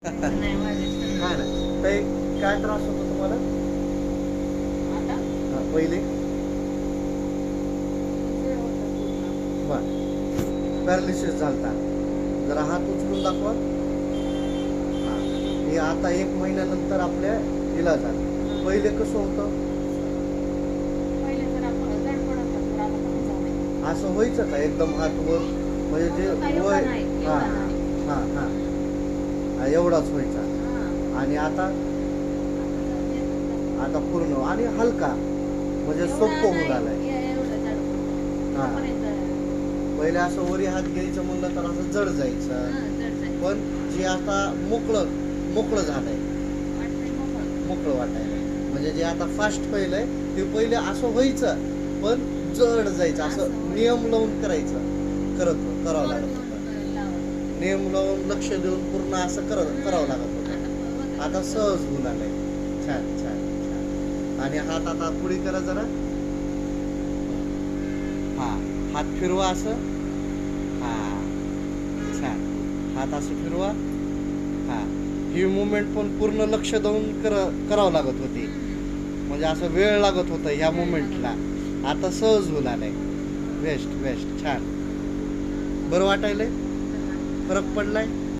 नाही माझे काय नाही ते काय त्रास होतो तुम्हाला आता पहिले जे होतं पूर्ण बर पॅरालिसिस झालता जरा हात उचलून दाखवा हा हे आता 1 महिन्यानंतर आपल्या इलाजात पहिले कसं होतं पहिले तर आपण जड पडत होतं, तर आता कमी झालंय. असं व्हायचं का एकदम हात वर म्हणजे जे होतं का? एवढा वय नाही, हा एवढा नाही. हा हा हा एवढाच व्हायचा हां. आणि आता आता पूर्ण आणि हलका म्हणजे एवढा सोपं होऊन नाही, आलाय एवढं जड पडतं. हा. इथपर्यंत, पहिले असं वरी हात घ्यायचं म्हणलं तर असं जड जायचं जड जायचं. पण जे आता मोकळं मोकळं झालंय वाटतंय मोकळं. मोकळं वाटायला म्हणजे जे आता फास्ट पहिलंय ते पहिले असं व्हायचं पण जड जायचं असं असं व्हायचं. नियम लावून करायचं करावं वर लागत घेऊन होतं लावायचं. नियम लावून लक्ष देऊन पूर्ण असं करावं लागत होतं होतं. आता सहज होऊन आलंय छान छान छान आणि हात आता पुढे करा जरा हा हात फिरवा असं हा छान हात असं फिरवा हा ही मुवमेंट पण पूर्ण लक्ष देऊन करावं लागत होती म्हणजे असं वेळ लागत होता ह्या मुवमेंटला आता सहज होऊन आलंय बेस्ट बेस्ट छान बरं वाटायलंय फरक पडलाय